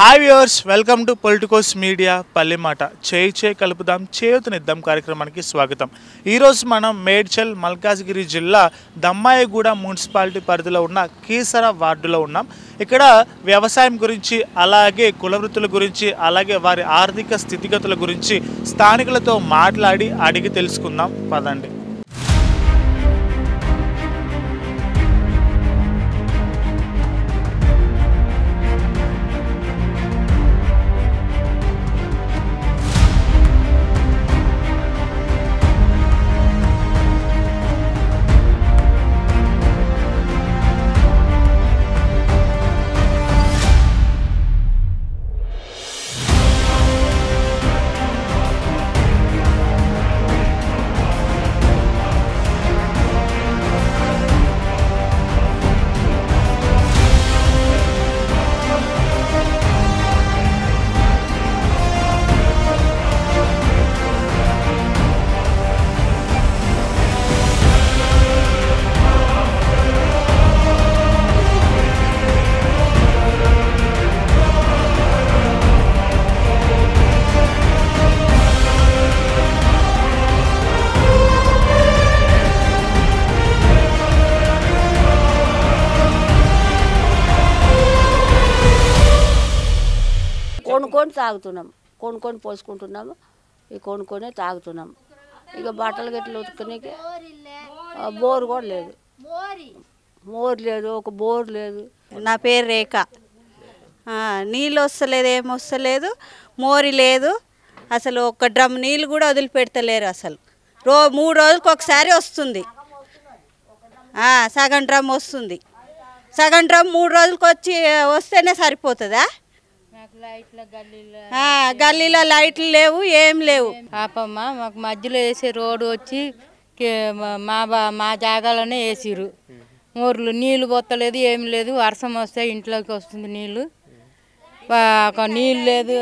Hi viewers, welcome to Politicos media Pallimata. చేయి కలుపుదాం చేయూతనిద్దాం కార్యక్రమానికి స్వాగతం. ఈరోజు మనం మేడ్చల్ మల్కాజ్గిరి జిల్లా దమ్మాయిగూడ మున్సిపాలిటీ పరిధిలో ఉన్న కీసర వార్డులో ఉన్నాం. ఇక్కడ వ్యవసాయం గురించి, అలాగే కుల వృత్తుల గురించి, అలాగే వారి ఆర్థిక స్థితిగతుల గురించి స్థానికులతో మాట్లాడి అడిగి తెలుసుకుందాం. పదండి. కొనుక్కొని తాగుతున్నాం, కొనుక్కొని పోసుకుంటున్నాము, ఇక కొనుక్కొనే తాగుతున్నాం. ఇక బట్టలు గట్ల ఉతుకునేకి బోర్ కూడా లేదు, మోర్ లేదు, ఒక బోర్ లేదు. నా పేరు రేఖ. నీళ్ళు వస్తలేదు, ఏమొస్తలేదు, మోరి లేదు. అసలు ఒక డ్రమ్ నీళ్ళు కూడా వదిలిపెడతలేరు. అసలు 3 రోజులకు ఒకసారి వస్తుంది, సగం డ్రమ్ వస్తుంది. సగం డ్రమ్ 3 రోజులకు వస్తేనే సరిపోతుందా? గల్లీలో లైట్లు లేవు, ఏం లేవు. పాపమ్మ మాకు మధ్యలో వేసే రోడ్డు వచ్చి మా జాగాలోనే వేసిరు. ఊర్లు నీళ్ళు పోతలేదు, ఏం లేదు. వర్షం వస్తే ఇంట్లోకి వస్తుంది నీళ్ళు. నీళ్ళు లేదు,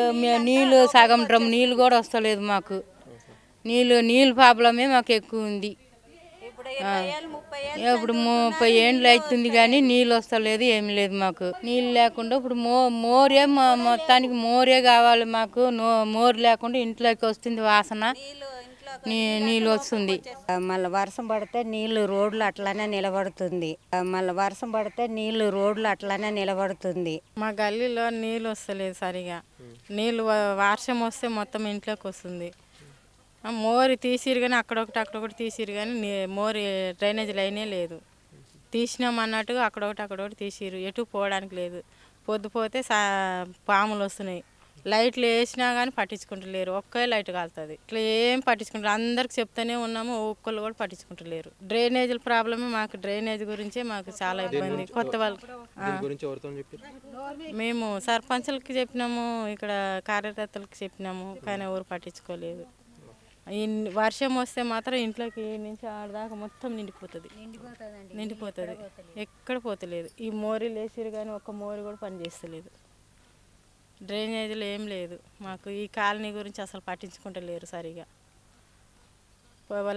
నీళ్ళు సగం డ్రమ్ నీళ్ళు కూడా వస్తలేదు మాకు. నీళ్ళు ప్రాబ్లమే మాకు ఎక్కువ ఉంది. ఇప్పుడు 30 ఏళ్ళు అవుతుంది కానీ నీళ్ళు వస్తలేదు, ఏమి లేదు మాకు. నీళ్ళు లేకుండా ఇప్పుడు మోరే మొత్తానికి మోరే కావాలి మాకు. మోరు లేకుండా ఇంట్లోకి వస్తుంది వాసన, నీళ్ళు వస్తుంది. మళ్ళీ వర్షం పడితే నీళ్ళు రోడ్లు అట్లానే నిలబడుతుంది. మా గల్లీలో నీళ్ళు వస్తలేదు సరిగా. నీళ్ళు వర్షం వస్తే మొత్తం ఇంట్లోకి వస్తుంది. మోరి తీసిరు కానీ అక్కడొకటి తీసిరు కానీ మోరి డ్రైనేజ్ లైనే లేదు. తీసినామన్నట్టుగా అక్కడొకటి తీసిరు, ఎటు పోవడానికి లేదు. పొద్దుపోతే పాములు వస్తున్నాయి. లైట్లు వేసినా కానీ పట్టించుకుంటలేరు, ఒక్కే లైట్ కాలుతుంది. ఇట్లా ఏం పట్టించుకుంటారు, అందరికి చెప్తూనే ఉన్నాము, ఒక్కళ్ళు కూడా పట్టించుకుంటలేరు. డ్రైనేజీల ప్రాబ్లమే మాకు. డ్రైనేజ్ గురించే మాకు చాలా ఇబ్బంది. కొత్త వాళ్ళకి మేము సర్పంచులకి చెప్పినాము, ఇక్కడ కార్యకర్తలకు చెప్పినాము, కానీ ఎవరు పట్టించుకోలేదు. వర్షం వస్తే మాత్రం ఇంట్లోకి నుంచి ఆడదాకా మొత్తం నిండిపోతుంది, ఎక్కడ పోతలేదు. ఈ మోరీలు వేసిరు కానీ ఒక్క మోరీ కూడా పనిచేస్తలేదు. డ్రైనేజీలు ఏం లేదు మాకు. ఈ కాలనీ గురించి అసలు పట్టించుకుంటలేరు సరిగా.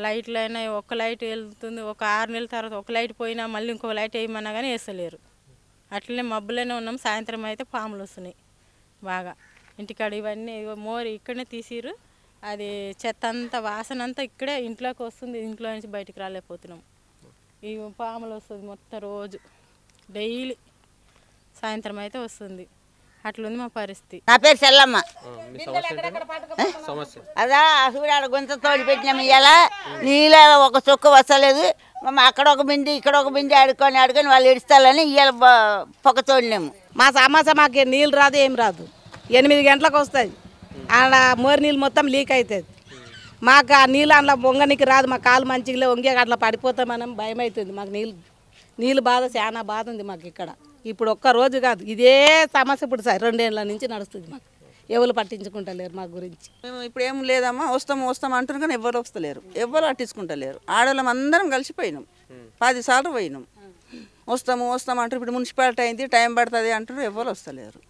లైట్లు అయినా ఒక లైట్ వెళ్తుంది, ఒక 6 నెలల తర్వాత ఒక లైట్ పోయినా మళ్ళీ ఇంకొక లైట్ వేయమన్నా కానీ వేస్తలేరు. అట్లనే మబ్బులోనే ఉన్నాం. సాయంత్రం అయితే పాములు వస్తున్నాయి బాగా. ఇంటికాడ ఇవన్నీ మోరీ ఇక్కడనే తీసిరు. అది చెత్త అంతా, వాసన అంతా ఇక్కడే ఇంట్లోకి వస్తుంది. ఇంట్లో నుంచి బయటికి రాలేకపోతున్నాం. ఈ పాములు వస్తుంది మొత్తం రోజు, డైలీ సాయంత్రం అయితే వస్తుంది. అట్లుంది మా పరిస్థితి. నా పేరు సెల్లమ్మ. అదా సూర్యాడ గుంత తోడి పెట్టినాము. ఇలా నీళ్ళ ఒక చుక్క వస్తలేదు. అక్కడ ఒక బింది, ఇక్కడ ఒక బింది ఆడుకొని వాళ్ళు ఎడుస్తాలని ఇవాళ పొగ తోడినాము. మా సమస్య మాకు నీళ్ళు రాదు, ఏం రాదు. 8 గంటలకు వస్తుంది. ఆడ మోరి నీళ్ళు మొత్తం లీక్ అవుతుంది. మాకు ఆ నీళ్ళు అందులో వంగనికి రాదు. మా కాలు మంచిగా వంగే అట్లా పడిపోతాం, మనం భయం అవుతుంది. మాకు నీళ్ళు బాధ, చాలా బాధ ఉంది మాకు ఇక్కడ. ఇప్పుడు ఒక్క రోజు కాదు, ఇదే సమస్య ఇప్పుడు 2 ఏళ్ళ నుంచి నడుస్తుంది మాకు. ఎవరు పట్టించుకుంటలేరు మా గురించి. మేము ఇప్పుడు ఏం లేదమ్మా, వస్తాం అంటున్నారు కానీ ఎవరు వస్తలేరు, ఎవరు పట్టించుకుంటలేరు. ఆడవాళ్ళం అందరం కలిసిపోయినాం, 10 సార్లు పోయినాం. వస్తాం అంటారు. ఇప్పుడు మున్సిపాలిటీ అయింది, టైం పడుతుంది అంటారు, ఎవరు వస్తలేరు.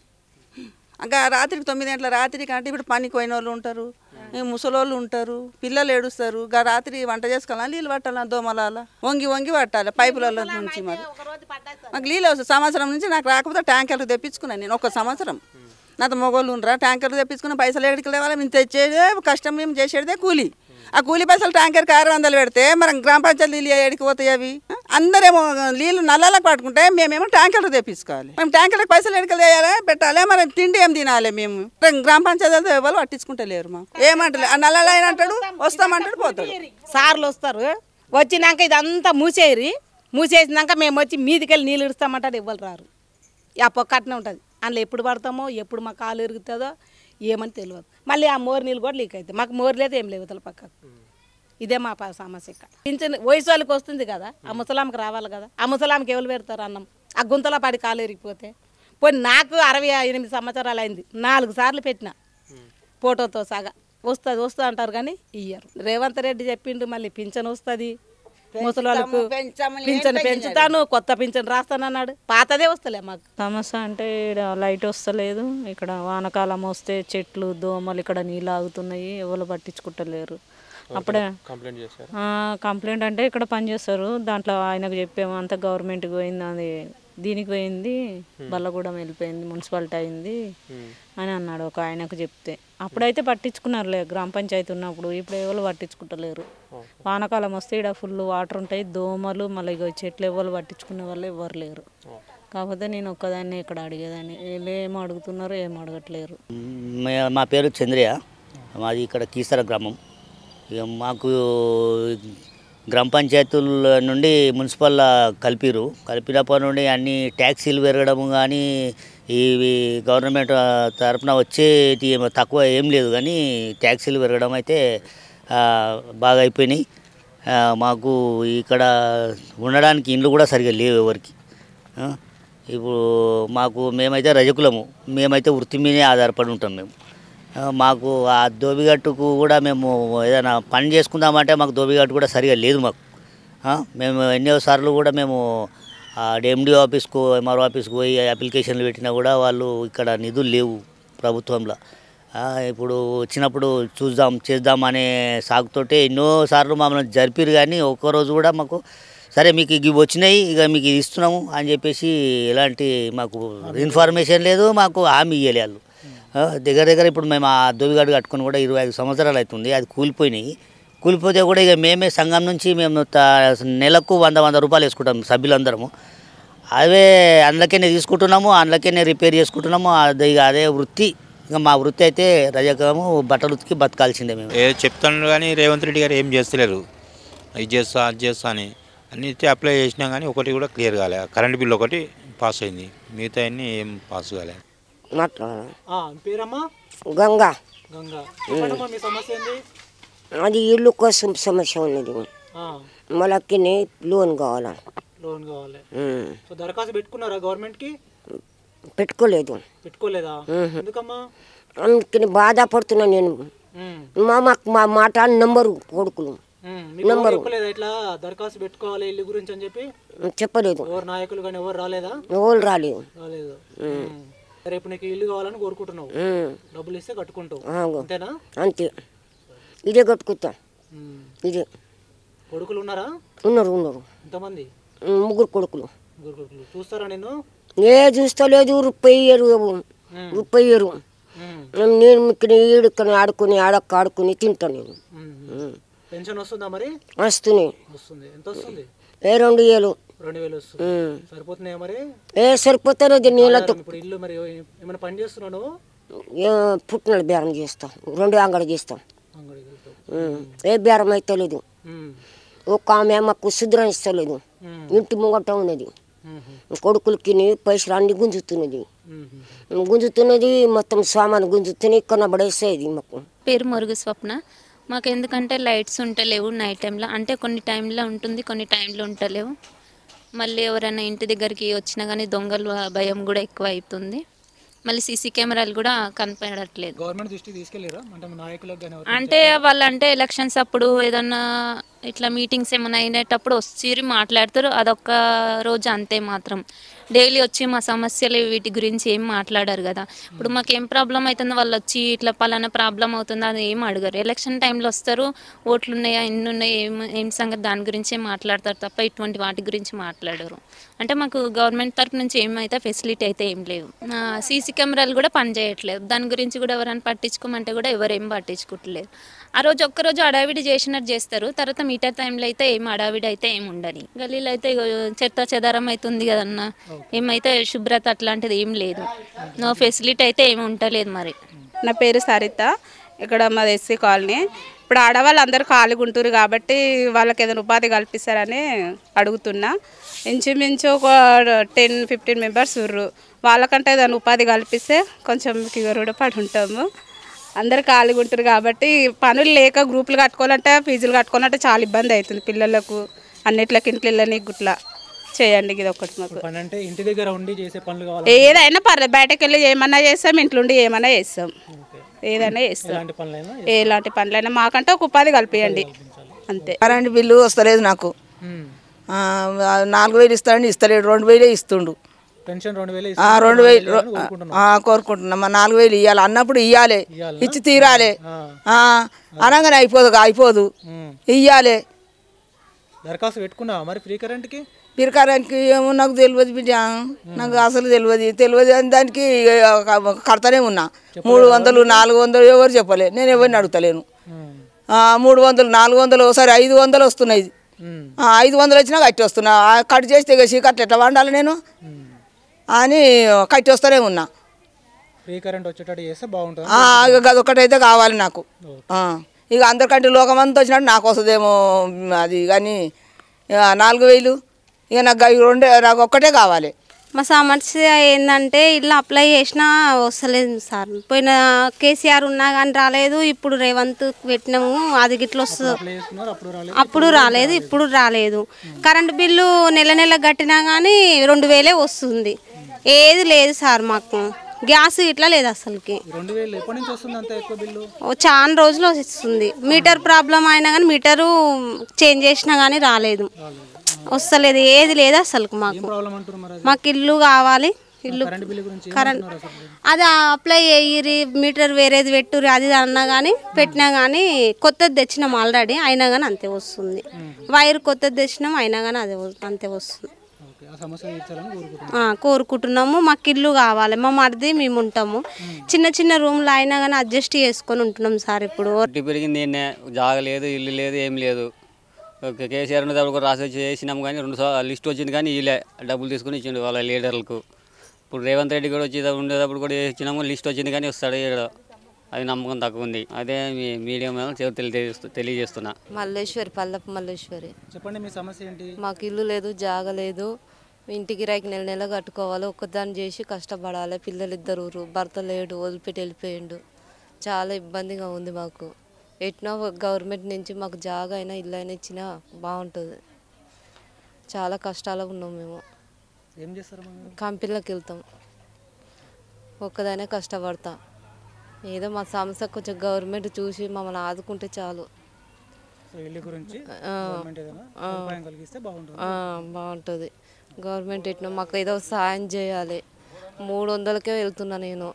ఇంకా రాత్రికి 9 గంటల రాత్రికి అంటే ఇప్పుడు పనికి పోయిన వాళ్ళు ఉంటారు, ముసలోళ్ళు ఉంటారు, పిల్లలు ఏడుస్తారు. రాత్రి వంట చేసుకోవాలా, నీళ్ళు పట్టాలా, దోమలాల వంగి వంగి పట్టాలి పైపుల నుంచి. మరి మాకు నీళ్ళు వస్తుంది. సంవత్సరం నుంచి నాకు రాకపోతే ట్యాంకర్లు తెప్పించుకున్నాను నేను. ఒక సంవత్సరం నాతో మొగోళ్ళు ఉండరా ట్యాంకర్ తెప్పించుకున్న పైసలు ఎక్కడికి లేవాలి మేము తెచ్చేదే కష్టం మేము చేసేదే కూలి ఆ కూలి పైసలు ట్యాంకర్కి 600 పెడితే మనం గ్రామ పంచాయతీ నీళ్ళు ఎక్కడికి పోతాయి అవి అందరేమో నీళ్ళు నల్లాలకు పట్టుకుంటే మేమేమో ట్యాంకర్లు తెప్పించుకోవాలి మేము ట్యాంకర్లకు పైసలు ఎక్కడికి వేయాలి పెట్టాలి మనం తిండి ఏం తినాలి మేము గ్రామ పంచాయతీ ఎవరు పట్టించుకుంటలేరు మాకు ఏమంటలే ఆ నల్లాలు ఆయన అంటాడు వస్తామంటాడు పోతాడు సార్లు వస్తారు వచ్చినాక ఇదంతా మూసేసినాక మేము వచ్చి మీదికెళ్ళి నీళ్ళు ఇస్తామంటారు ఎవ్వరు రారు ఆ పొక్కటనే ఉంటుంది అందులో ఎప్పుడు పడతామో ఎప్పుడు మా కాలు ఇరుగుతుందో ఏమని తెలియదు మళ్ళీ ఆ మోరు నీళ్ళు కూడా లీక్ అవుతాయి మాకు మోరు లేదు ఏం లేవు ఇతల పక్కకు ఇదే మా సమస్య ఇక్కడ పింఛన్ వయసు వాళ్ళకి వస్తుంది కదా ఆ ముసలాంకి రావాలి కదా ఆ ముసలాంకి ఎవరు పెడతారు అన్నం ఆ గుంతలో పడి కాలు ఇరిగిపోతే పోయి నాకు 68 సంవత్సరాలు అయింది 4 సార్లు పెట్టిన ఫోటోతో సగా వస్తుంది అంటారు కానీ ఇయ్యరు రేవంత్ రెడ్డి చెప్పిండు మళ్ళీ పింఛన్ వస్తుంది ముసలి వాళ్ళకు పింఛన్ పెంచుతాను కొత్త పింఛన్ రాస్తానన్నాడు పాతదే వస్తలే మాకు సమస్య అంటే ఇక్కడ లైట్ వస్తలేదు ఇక్కడ వానకాలం వస్తే చెట్లు దోమలు ఇక్కడ నీళ్ళు ఆగుతున్నాయి ఎవరు పట్టించుకుంటలేరు అప్పుడే కంప్లైంట్ అంటే ఇక్కడ పనిచేస్తారు దాంట్లో ఆయనకు చెప్పాము అంత గవర్నమెంట్కి పోయింది అది దీనికి పోయింది బల్లగూడెం వెళ్ళిపోయింది మున్సిపాలిటీ అయింది అని అన్నాడు ఒక ఆయనకు చెప్తే అప్పుడైతే పట్టించుకున్నారులే గ్రామ పంచాయతీ ఉన్నప్పుడు ఇప్పుడు ఎవరు పట్టించుకుంటలేరు వానకాలం వస్తే ఇక్కడ ఫుల్ వాటర్ ఉంటాయి దోమలు మళ్ళీ చెట్లు ఎవరు పట్టించుకునే వాళ్ళు ఎవరు లేరు కాకపోతే నేను ఒక్కదాన్ని ఇక్కడ అడిగేదాన్ని వీళ్ళు ఏం అడుగుతున్నారో ఏం అడగట్లేరు మా పేరు చంద్రయ్య మాది ఇక్కడ కీసర గ్రామం ఇక మాకు గ్రామ పంచాయతీల నుండి మున్సిపల్ కలిపినప్పటి నుండి అన్ని ట్యాక్సీలు పెరగడము కానీ ఇవి గవర్నమెంట్ తరఫున వచ్చేటి తక్కువ ఏం లేదు కానీ ట్యాక్సీలు పెరగడం అయితే బాగా అయిపోయినాయి మాకు ఇక్కడ ఉండడానికి ఇండ్లు కూడా సరిగా లేవు ఎవరికి ఇప్పుడు మేమైతే రజకులము మేమైతే వృత్తి మీదే ఆధారపడి ఉంటాం మేము మాకు ఆ దోబిగట్టుకు కూడా మేము ఏదైనా పని చేసుకుందామంటే మాకు దోబిగట్టు కూడా సరిగా లేదు మాకు మేము ఎన్నోసార్లు కూడా మేము ఎండి ఆఫీస్కు ఎంఆర్ఓ ఆఫీస్కు పోయి అప్లికేషన్లు పెట్టినా కూడా వాళ్ళు ఇక్కడ నిధులు లేవు ప్రభుత్వంలో ఇప్పుడు వచ్చినప్పుడు చేద్దాం అనే సాగుతోటే ఎన్నోసార్లు మమ్మల్ని జరిపిరు కానీ ఒక్కరోజు కూడా మాకు సరే మీకు ఇవి వచ్చినాయి ఇక మీకు ఇది ఇస్తున్నాము అని చెప్పేసి ఎలాంటి మాకు ఇన్ఫర్మేషన్ లేదు మాకు హామీ ఇవ్వలే వాళ్ళు దగ్గర ఇప్పుడు మేము ఆ దోబిగాడు కట్టుకుని కూడా 25 సంవత్సరాలు అవుతుంది అది కూలిపోతే కూడా ఇక మేమే సంఘం నుంచి మేము నెలకు 100 రూపాయలు వేసుకుంటాం సభ్యులందరము అవే అందులోనే తీసుకుంటున్నాము అందులోనే రిపేర్ చేసుకుంటున్నాము అదే వృత్తి ఇంకా మా వృత్తి అయితే రజకము బట్టలు ఉతికి బతకాల్సిందే మేము చెప్తాను కానీ రేవంత్ రెడ్డి గారు ఏం చేస్తలేరు ఇది చేస్తా అది చేస్తా అని అన్నిటి అప్లై చేసినా కానీ ఒకటి కూడా క్లియర్ కాలే కరెంట్ బిల్ ఒకటి పాస్ అయింది మిగతా అన్నీ ఏం పాస్ కాలే పేరమ్మా గంగా మీ సమస్య ఏంది అది ఇల్లు కోసం సమస్య ఉన్నది మనకి లోన్ కావాలి సో దరఖాస్తు పెట్టుకున్నారా గవర్నమెంట్కి పెట్టుకోలేదా ఎందుకమ్మా అందుకని బాధపడుతున్నా నేను మా మాట నంబరు కొడుకులు నంబరు ఇట్లా దరఖాస్తు పెట్టుకోవాలి ఇల్లు గురించి అని చెప్పి చెప్పలేదు ఎవరు నాయకులు కానీ ఎవరు రాలేదా ఎవరు రాలేదు రేపు నీకు ఇల్లు కావాలని కోరుకుంటున్నావు డబ్బులు ఇస్తే కట్టుకుంటావు అంతేనా అంతే ఇదే కట్టుకుంటా ఇదే కొడుకులు ఉన్నారా ఉన్నారు ఎంతమంది ముగ్గురు కొడుకులు చూస్తారా నేను చూస్తలేదు రూపాయరు నేను ఇక్కడ ఆడుకుని ఆడుకుని తింటా నేను పెన్షన్ వస్తుందా మరి వస్తుంది ఎంత వస్తుంది 2000 సరిపోతున్నాయా మరి సరిపోతారు నీళ్ళతో ఇప్పుడు ఇల్లు మరి ఏమైనా పని చేస్తున్నావు పుట్టిన బేరం చేస్తాం 2 అంగడి చేస్తాం ఏ బేరం అయితే లేదు ఒక ఆమె మాకు శుద్రం ఇస్తలేదు ఇంటి ముంగట ఉన్నది కొడుకులకి పైసలు అన్ని గుంజుతున్నది మొత్తం సామాను గుంజుతుని కొనబడేసేది మాకు పేరు మురుగు స్వప్న మాకు ఎందుకంటే లైట్స్ ఉంటలేవు నైట్ టైంలో అంటే కొన్ని టైంలో ఉంటుంది కొన్ని టైంలో ఉంటలేవు మళ్ళీ ఎవరైనా ఇంటి దగ్గరికి వచ్చినా కానీ దొంగలు భయం కూడా ఎక్కువ అవుతుంది మళ్ళీ సీసీ కెమెరాలు కూడా కనపడట్లేదు గవర్నమెంట్ దృష్టికి తీసుకెళ్ళారా అంటే నాయకులకు అంటే వాళ్ళంటే ఎలక్షన్స్ అప్పుడు ఏదన్నా ఇట్లా మీటింగ్స్ ఏమైనా అయినప్పుడు వచ్చి మాట్లాడతారు, అదొక్క రోజు అంతే. మాత్రం డైలీ వచ్చి మా సమస్యలు వీటి గురించి ఏం మాట్లాడారు కదా. ఇప్పుడు మాకు ఏం ప్రాబ్లం అవుతుందో వాళ్ళు వచ్చి ఇట్లా పలానా ప్రాబ్లం అవుతుందో అది ఏం అడగరు. ఎలక్షన్ టైంలో వస్తారు, ఓట్లు ఉన్నాయా ఎన్ని ఉన్నాయి ఏం సంగతి దాని గురించే మాట్లాడతారు తప్ప ఇటువంటి వాటి గురించి మాట్లాడరు. అంటే మాకు గవర్నమెంట్ తరఫు నుంచి ఏమైతే ఫెసిలిటీ అయితే ఏం లేవు. సీసీ కెమెరాలు కూడా పనిచేయట్లేదు, దాని గురించి కూడా ఎవరైనా పట్టించుకోమంటే కూడా ఎవరేం పట్టించుకోవట్లేదు. ఆ రోజు ఒక్కరోజు అడావిడి చేసినట్టు చేస్తారు, తర్వాత మీటర్ టైంలో అయితే ఏం అడావిడి అయితే ఏమి ఉండని. గలీలో అయితే చెత్త చెదారం అవుతుంది కదన్నా, ఏమైతే శుభ్రత అట్లాంటిది ఏం లేదు, నో ఫెసిలిటీ అయితే ఏమి ఉండలేదు. మరి నా పేరు సరిత, ఇక్కడ మాది ఎస్సీ కాలనీ. ఇప్పుడు ఆడవాళ్ళు అందరూ ఖాళీగా ఉంటారు కాబట్టి వాళ్ళకి ఏదైనా ఉపాధి కల్పిస్తారని అడుగుతున్నా. ఇంచుమించు ఒక 10-15 మెంబర్స్ ఉర్రు, వాళ్ళకంటే ఏదైనా ఉపాధి కల్పిస్తే కొంచెం రుణపడి ఉంటాము. అందరు ఖాళీగా ఉంటారు కాబట్టి పనులు లేక గ్రూపులు కట్టుకోవాలంటే ఫీజులు కట్టుకోవాలంటే చాలా ఇబ్బంది అవుతుంది పిల్లలకు, అన్నిట్లకి ఇంట్లో గుట్లా చేయండి. ఇది ఒకటి మాకు పని అంటే ఇంటి దగ్గర ఉండి చేసే పనులు కావాలి. ఏదైనా పర్లేదు, బయటకు వెళ్ళి ఏమన్నా చేస్తాం, ఇంట్లో ఉండి ఏమన్నా చేస్తాం, ఏదైనా చేస్తాం. ఎలాంటి పనులైనా మాకంటే ఒక ఉపాధి కల్పియండి అంతే. కరెంట్ బిల్లు వస్తలేదు నాకు, 4000 ఇస్తాడు, ఇస్తలేడు, 2000 ఇస్తుండు. పెన్షన్ 2000 కోరుకుంటున్నాం. 4000 ఇవ్వాలి అన్నప్పుడు ఇవ్వాలి, ఇచ్చి తీరాలి. అనగానే అయిపోదు ఇవ్వాలి. దరఖాస్తు పెట్టుకున్నావా మరి ఫ్రీ కరెంట్కి? ఫ్రీ కరెంట్కి ఏమో నాకు తెలియదు బిడ్డ, నాకు అసలు తెలియదు అని దానికి కడతానే ఉన్నా. 300 400 ఎవరు చెప్పలే, నేను ఎవరిని అడుగుతలేను. 300 400 ఒకసారి 500 వస్తున్నాయి. 500 వచ్చినా కట్టి వస్తున్నా, కట్ చేస్తే చీకట్లు ఎట్లా వండాలి నేను అని కట్టి వస్తూనే ఉన్నా. ఫ్రీ కరెంట్ వచ్చేటట్టు చేస్తే బాగుంటుంది. అదొకటైతే కావాలి నాకు. ఇక అందరికంటే లోకమంతా వచ్చినట్టు నాకు వస్తుందేమో అది, కానీ 4000 ఇక నాకు ఒక్కటే కావాలి. మా సమస్య ఏంటంటే ఇల్లు అప్లై చేసినా వస్తలేదు సార్. పోయిన కేసీఆర్ ఉన్నా కానీ రాలేదు, ఇప్పుడు రేవంత్ పెట్టినాము అది గిట్ల వస్తుంది, అప్పుడు రాలేదు ఇప్పుడు రాలేదు. కరెంటు బిల్లు నెల కట్టినా కానీ 2000 వస్తుంది, ఏది లేదు సార్. మాకు గ్యాస్ ఇట్లా లేదు అసలుకి. 2000 ఎప్పటి నుంచి వస్తుంది అంత ఎక్కువ బిల్లు? చాలా రోజులు వస్తుంది. మీటర్ ప్రాబ్లం అయినా కానీ మీటరు చేంజ్ చేసినా కానీ రాలేదు, వస్తలేదు, ఏది లేదు అసలు. మాకు ఇల్లు కావాలి, ఇల్లు కరెంట్ అది అప్లై అయ్యి మీటర్ వేరేది పెట్టుర్రి అది అన్నా కానీ పెట్టినా కానీ కొత్తది తెచ్చినాం ఆల్రెడీ, అయినా కానీ అంతే వస్తుంది. వైర్ కొత్తది తెచ్చినాం అయినా కానీ అదే అంతే వస్తుంది. కోరుకుంటున్నాము, మాకు ఇల్లు కావాలి, మా మరిది మేము ఉంటాము, చిన్న రూమ్లో అయినా కానీ అడ్జస్ట్ చేసుకొని ఉంటున్నాం సార్. ఇప్పుడు పెరిగింది జాగలేదు, ఇల్లు లేదు, ఏం లేదు. కేసీఆర్ ఉన్నప్పుడు కూడా రాసి చేసినాం కానీ 2 లిస్ట్ వచ్చింది కానీ వీళ్ళే డబ్బులు తీసుకుని ఇచ్చిండు వాళ్ళ లీడర్లకు. ఇప్పుడు రేవంత్ రెడ్డి కూడా వచ్చి ఉండేటప్పుడు కూడా ఇచ్చినాము, లిస్ట్ వచ్చింది కానీ వస్తాడు, అది నమ్మకం తక్కువ ఉంది. అదే మీడియం తెలియజేస్తున్నా. మల్లేశ్వరి, పల్లపు మల్లేశ్వరి. చెప్పండి మీ సమస్య ఏంటి? మాకు ఇల్లు లేదు, జాగలేదు, ఇంటికి రాయికి నెల కట్టుకోవాలి, ఒక్కదాన్ని చేసి కష్టపడాలి. పిల్లలు 2 భర్త లేడు, వదిలిపెట్టి వెళ్ళిపోయిండు, చాలా ఇబ్బందిగా ఉంది మాకు. ఎట్నో గవర్నమెంట్ నుంచి మాకు జాగా అయినా ఇల్లు అయినా ఇచ్చినా బాగుంటుంది. చాలా కష్టాలు ఉన్నాం మేము. ఏం చేస్తారు? కంపెనీలకు వెళ్తాం, ఒక్కదానే కష్టపడతాం. ఏదో మా సమస్య కొంచెం గవర్నమెంట్ చూసి మమ్మల్ని ఆదుకుంటే చాలు. బాగుంటుంది. గవర్నమెంట్ ఎట్నో మాకు ఏదో సాయం చేయాలి. 300కే వెళ్తున్నా నేను,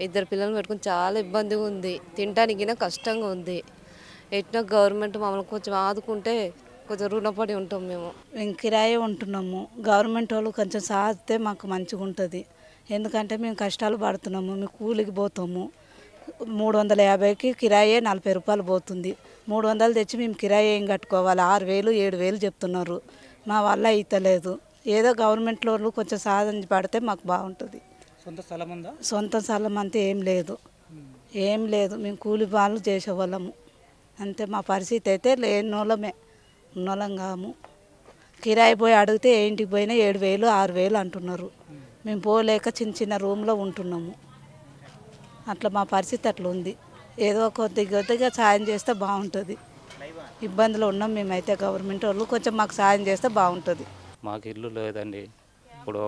2 పిల్లలు పెట్టుకుని చాలా ఇబ్బందిగా ఉంది, తినడానికి కష్టంగా ఉంది. ఎట్నో గవర్నమెంట్ మమ్మల్ని కొంచెం ఆదుకుంటే కొంచెం రుణపడి ఉంటాం. మేము కిరాయి ఉంటున్నాము, గవర్నమెంట్ వాళ్ళు కొంచెం సాధిస్తే మాకు మంచిగా ఉంటుంది. ఎందుకంటే మేము కష్టాలు పడుతున్నాము, మేము కూలికి పోతాము. 350కి కిరాయే 40 రూపాయలు పోతుంది. 300 తెచ్చి మేము కిరాయి ఏం కట్టుకోవాలి, 6000 7000 చెప్తున్నారు. మా వల్ల అయితలేదు. ఏదో గవర్నమెంట్ వాళ్ళు కొంచెం సాధన పడితే మాకు బాగుంటుంది. సొంత స్థలం అంతా ఏం లేదు, మేము కూలి పనులు చేసేవాళ్ళము అంతే. మా పరిస్థితి అయితే లేనోళ్ళమే, ఉన్నోళ్ళం కాము. కిరాయి పోయి అడిగితే ఇంటికి పోయినా 7000 6000 అంటున్నారు. మేము పోలేక చిన్న రూమ్లో ఉంటున్నాము. అట్లా మా పరిస్థితి అట్లా ఉంది. ఏదో కొద్దిగా సాయం చేస్తే బాగుంటుంది. ఇబ్బందులు ఉన్నాం మేమైతే. గవర్నమెంట్ వాళ్ళు కొంచెం మాకు సాయం చేస్తే బాగుంటుంది. మాకు ఇల్లు లేదండి. ఇప్పుడు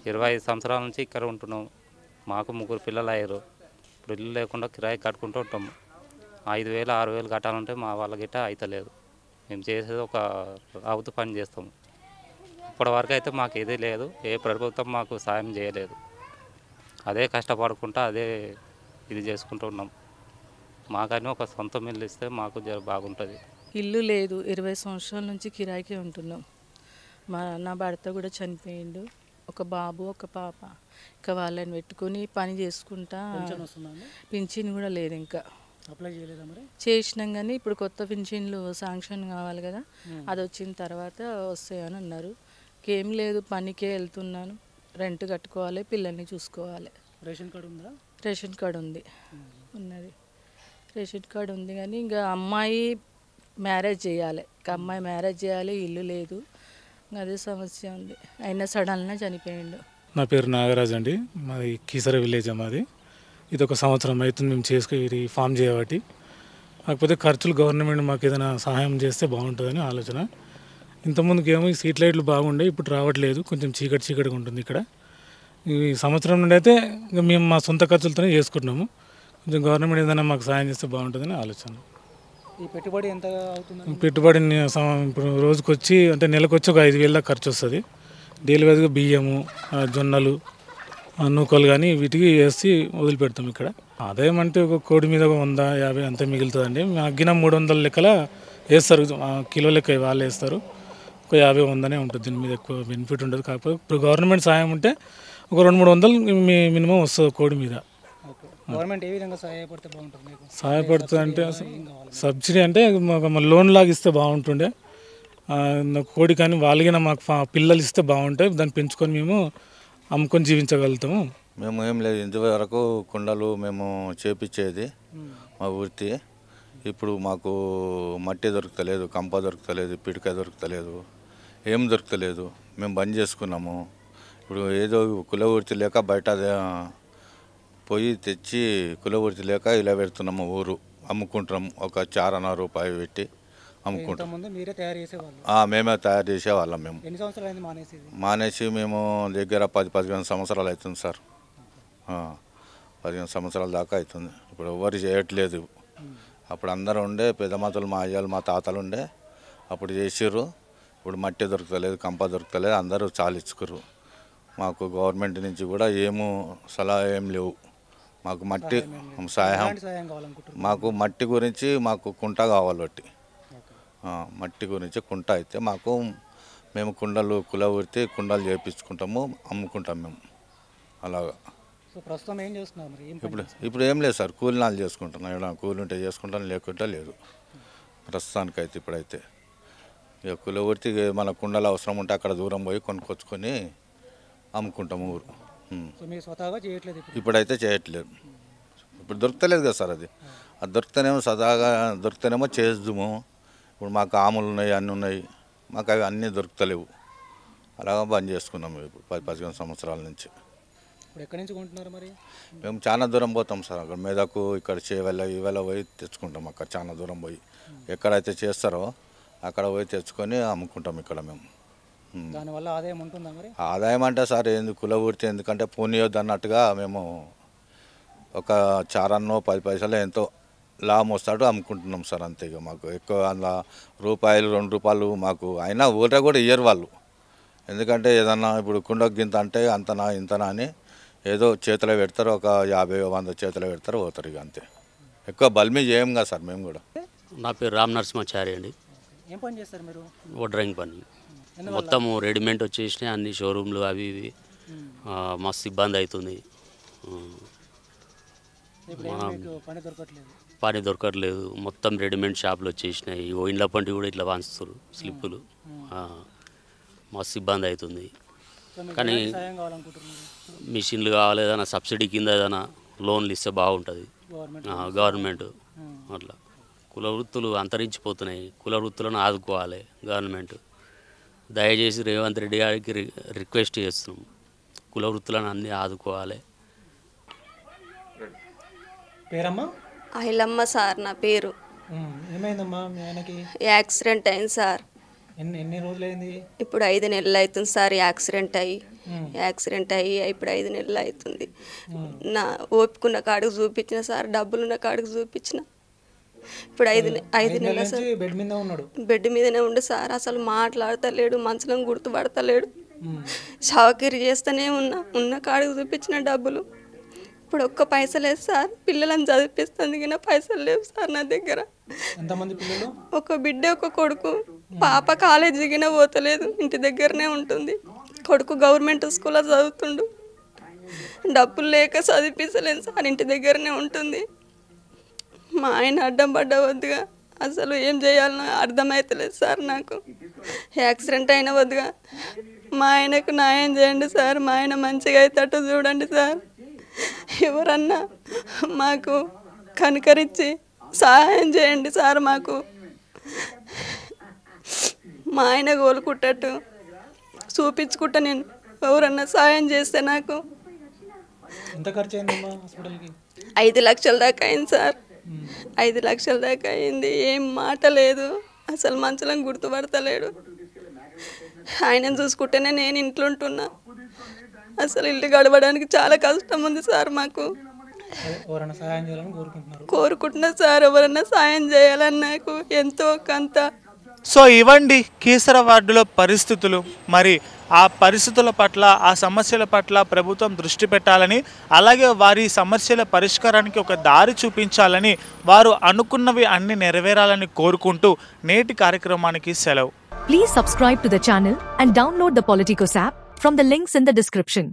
25 సంవత్సరాల నుంచి ఇక్కడ ఉంటున్నాం. మాకు 3 పిల్లలు అయ్యారు. ఇప్పుడు ఇల్లు లేకుండా కిరాయి కట్టుకుంటూ ఉంటాము. 5000 6000 కట్టాలంటే మా వాళ్ళ గిట్ట అవుతలేదు. మేము చేసేది ఒక రావుతూ పని చేస్తాం. ఇప్పటివరకు అయితే మాకు ఏదీ లేదు, ఏ ప్రభుత్వం మాకు సాయం చేయలేదు. అదే కష్టపడుకుంటా అదే ఇది చేసుకుంటున్నాం. మాకని ఒక సొంత ఇల్లు ఇస్తే మాకు బాగుంటుంది. ఇల్లు లేదు, 20 సంవత్సరాల నుంచి కిరాయికే ఉంటున్నాం. నా భర్త కూడా చనిపోయిండు, ఒక బాబు ఒక పాప. ఇంకా వాళ్ళని పెట్టుకొని పని చేసుకుంటా. పింఛన్ కూడా లేదు, ఇంకా అప్లై చేయలేదా మరి? చేసినాం కానీ ఇప్పుడు కొత్త పింఛన్లు శాంక్షన్ కావాలి కదా, అది వచ్చిన తర్వాత వస్తాయని అన్నారు. ఇంకేం లేదు, పనికే వెళ్తున్నాను, రెంట్ కట్టుకోవాలి, పిల్లల్ని చూసుకోవాలి. రేషన్ కార్డు ఉందా? రేషన్ కార్డు ఉంది, ఉన్నది రేషన్ కార్డు ఉంది. కానీ ఇంకా అమ్మాయి మ్యారేజ్ చేయాలి, ఇంకా అమ్మాయి మ్యారేజ్ చేయాలి, ఇల్లు లేదు, అదే సమస్య ఉంది. అయినా సడన్గా చనిపోయిండు. నా పేరు నాగరాజ్ అండి, మాది కీసర విలేజ్. మాది ఇది ఒక సంవత్సరం అవుతుంది మేము ఇది ఫామ్ చేయబట్టి. కాకపోతే ఖర్చులు గవర్నమెంట్ మాకు ఏదైనా సహాయం చేస్తే బాగుంటుందని ఆలోచన. ఇంతకుముందుకు ఏమో ఈ స్ట్రీట్ లైట్లు బాగుండే, ఇప్పుడు రావట్లేదు, కొంచెం చీకటిగా ఉంటుంది ఇక్కడ. ఈ సంవత్సరం నుండి అయితే ఇంకా మేము మా సొంత ఖర్చులతోనే చేసుకుంటున్నాము. కొంచెం గవర్నమెంట్ ఏదైనా మాకు సహాయం చేస్తే బాగుంటుందని ఆలోచన. ఈ పెట్టుబడి ఎంత అవుతుంది? పెట్టుబడి ఇప్పుడు రోజుకి వచ్చి అంటే నెలకు వచ్చి ఒక 5,000 దాకా ఖర్చు వస్తుంది. డైలీ వైజ్గా బియ్యము, జొన్నలు, నూకలు కానీ వీటికి వేసి వదిలిపెడతాం ఇక్కడ. ఆదాయం అంటే ఒక కోడి మీద 100-50 అంతే మిగులుతుందండి. అగ్గిన 300 లెక్కల వేస్తారు, కిలో లెక్క వాళ్ళు వేస్తారు. ఒక 50-100 ఉంటుంది, దీని మీద ఎక్కువ బెనిఫిట్ ఉండదు. కాకపోతే ఇప్పుడు గవర్నమెంట్ సాయం ఉంటే ఒక 200-300 మినిమం వస్తుంది కోడి మీద. గవర్నమెంట్ ఏ విధంగా సహాయపడితే బాగుంటుంది? సహాయపడుతుంది అంటే సబ్సిడీ అంటే లోన్ లాగా ఇస్తే బాగుంటుండే. కోడి కానీ వాళ్ళకి మాకు పిల్లలు ఇస్తే బాగుంటాయి, దాన్ని పెంచుకొని మేము అమ్ముకొని జీవించగలుగుతాము. మేము ఏం లేదు, ఇంతవరకు కుండలు మేము చేపించేది మా వృత్తి. ఇప్పుడు మాకు మట్టి దొరుకుతలేదు, కంప దొరుకుతలేదు, పిడిక దొరుకుతలేదు, ఏం దొరుకుతలేదు. మేము బంద్ చేసుకున్నాము. ఇప్పుడు ఏదో కుల వృత్తి లేక బయట పోయి తెచ్చి కుల వృత్తి లేక ఇలా పెడుతున్నాము. ఊరు అమ్ముకుంటున్నాము, ఒక 4 రూపాయలు పెట్టి అమ్ముకుంటాం. మేమే తయారు చేసేవాళ్ళం. మేము ఎన్ని సంవత్సరాలు అయింది మానేసి? మేము దగ్గర 10-15 సంవత్సరాలు అవుతుంది సార్. 15 సంవత్సరాల దాకా అవుతుంది. ఇప్పుడు ఎవరు చేయట్లేదు. అప్పుడు అందరూ ఉండే, పెద్దమాతలు, మా అయ్యాలు, మా తాతలు ఉండే, అప్పుడు చేసిర్రు. ఇప్పుడు మట్టి దొరుకుతలేదు, కంప దొరుకుతలేదు, అందరూ చాలా ఇచ్చుకుర్రు. మాకు గవర్నమెంట్ నుంచి కూడా ఏమో సలహా ఏం లేవు. మాకు మట్టి సహాయం, మాకు మట్టి గురించి మాకు కుంట కావాలి. మట్టి గురించి కుంట అయితే మాకు మేము కుండలు కుల వృత్తి కుండలు చేయించుకుంటాము, అమ్ముకుంటాం మేము అలాగా. ప్రస్తుతం ఏం చేస్తున్నారు? ఇప్పుడు ఏం లేదు సార్, కూలినాలు చేసుకుంటున్నాం. ఏమైనా కూలి ఉంటే చేసుకుంటాం, లేకుంటే లేదు ప్రస్తుతానికైతే. ఇప్పుడైతే ఇక కుల వృత్తి మన కుండలు అవసరం ఉంటే అక్కడ దూరం పోయి కొనుక్కొచ్చుకొని అమ్ముకుంటాము ఊరు. ఇప్పుడైతే చేయట్లేదు, ఇప్పుడు దొరుకుతలేదు కదా సార్. అది దొరికితేనేమో సదాగా దొరికితేనేమో చేద్దాము. ఇప్పుడు మాకు ఆములు ఉన్నాయి, అన్నీ ఉన్నాయి, మాకు అవి అన్నీ దొరుకుతలేవు. అలాగా బంద్ చేసుకున్నాము ఇప్పుడు 10-15 సంవత్సరాల నుంచి. ఎక్కడి నుంచి కొంటున్నారు మరి? మేము చాలా దూరం పోతాం సార్, అక్కడ మెదకు, ఇక్కడ చేవెళ్ళ ఇవేళ పోయి తెచ్చుకుంటాం. అక్కడ చాలా దూరం పోయి ఎక్కడైతే చేస్తారో అక్కడ పోయి తెచ్చుకొని అమ్ముకుంటాం ఇక్కడ మేము. దానివల్ల ఆదాయం ఉంటుందా మరి? ఆదాయం అంటే సార్ ఏంది కుల వృత్తి, ఎందుకంటే పూనియొద్దు అన్నట్టుగా మేము ఒక 4-10 పైసలు ఎంతో లాభం వస్తాడు అమ్ముకుంటున్నాం సార్. అంతే. ఇక మాకు ఎక్కువ అందులో ₹1-2 మాకు అయినా ఊళ్ళో కూడా ఇయ్యరు వాళ్ళు. ఎందుకంటే ఏదన్నా ఇప్పుడు కుండకు గింత అంటే అంతనా ఇంతనా అని ఏదో చేతిలో పెడతారు, ఒక 50-100 చేతిలో పెడతారు, పోతారు. ఇక అంతే. ఎక్కువ బల్మీ చేయం కదా సార్ మేము కూడా. నా పేరు రామ్ నరసింహాచారి అండి. ఏం పని చేస్తారు మీరు? వడ్రంగి పని. మొత్తము రెడీమేడ్ వచ్చేసినాయి, అన్ని షోరూమ్లు అవి ఇవి. మస్తు ఇబ్బంది అవుతుంది, పని దొరకట్లేదు. మొత్తం రెడీమేడ్ షాపులు వచ్చేసినాయి. ఇండ్ల పంటి కూడా ఇట్లా వాంచుతారు స్లిప్పులు. మస్తు ఇబ్బంది అవుతుంది. కానీ మిషన్లు కావాలి, ఏదైనా సబ్సిడీ కింద ఏదైనా లోన్లు ఇస్తే బాగుంటుంది గవర్నమెంట్. అట్లా కుల వృత్తులు అంతరించిపోతున్నాయి, కుల వృత్తులను ఆదుకోవాలి గవర్నమెంట్. దయచేసి రేవంత్ రెడ్డి గారికి రిక్వెస్ట్ చేస్తున్నాం, కుల వృత్తులను అన్నీ ఆదుకోవాలి. పేరమ్మా? అహిలమ్మ సార్ నా పేరు. ఏమైందమ్మా మీ ఆయనకి? యాక్సిడెంట్ అయింది సార్. ఎన్ని రోజులైంది? ఇప్పుడు 5 నెలలు అవుతుంది సార్ యాక్సిడెంట్ అయ్యి. ఇప్పుడు 5 నెలలు అవుతుంది. నా ఓపికన్న కాడికి చూపించిన సార్, డబ్బులున్న కాడికి చూపించిన, ఇప్పుడు ఐదు నెలల సార్ బెడ్ మీద ఉన్నాడు. బెడ్ మీదనే ఉండు సార్. అసలు మాట్లాడతలేడు, మంచం గుర్తుపడతలేడు. షాకిరి చేస్తూనే ఉన్న కాడికి చూపించిన డబ్బులు ఇప్పుడు ఒక్క పైసలు లేదు సార్. పిల్లలను చదివిస్తుంది కానీ పైసలు లేవు సార్ నా దగ్గర. ఎంతమంది పిల్లలు? ఒక బిడ్డ ఒక కొడుకు. పాప కాలేజీకినే పోతలేదు, ఇంటి దగ్గరనే ఉంటుంది. కొడుకు గవర్నమెంట్ స్కూల్లో చదువుతుండు. డబ్బులు లేక చదివించలేను సార్, ఇంటి దగ్గరనే ఉంటుంది. మా ఆయన అడ్డం పడ్డవద్దుగా, అసలు ఏం చేయాలనో అర్థమవుతలేదు సార్ నాకు. యాక్సిడెంట్ అయిన వద్దుగా మా ఆయనకు న్యాయం చేయండి సార్. మా ఆయన మంచిగా అవుతాటో చూడండి సార్. ఎవరన్నా మాకు కనుకరించి సహాయం చేయండి సార్. మాకు మా ఆయన కోలుకుంటట్టు చూపించుకుంటా నేను. ఎవరన్నా సహాయం చేస్తే నాకు. ఎంత ఖర్చు అయిందమ్మా హాస్పిటల్కి? 5 లక్షల దాకా అయింది సార్. 5 లక్షల దాకా అయింది. ఏం మాట లేదు, అసలు మంచం గుర్తుపడతలేడు. ఆయనను చూసుకుంటేనే నేను ఇంట్లో ఉంటున్నా. అసలు ఇల్లు గడవడానికి చాలా కష్టం ఉంది సార్ మాకు. ఎవరైనా సహాయం చేయాలని కోరుకుంటున్నా సార్. ఎవరైనా సాయం చేయాలని నాకు ఎంతో కొంత. సో ఇవ్వండి కీసర వార్డులో పరిస్థితులు. మరి ఆ పరిస్థితుల పట్ల, ఆ సమస్యల పట్ల ప్రభుత్వం దృష్టి పెట్టాలని, అలాగే వారి సమస్యల పరిష్కారానికి ఒక దారి చూపించాలని, వారు అనుకున్నవి అన్ని నెరవేరాలని కోరుకుంటూ నేటి కార్యక్రమానికి సెలవు. Please subscribe to the channel and download the Politicos app from the links in the description.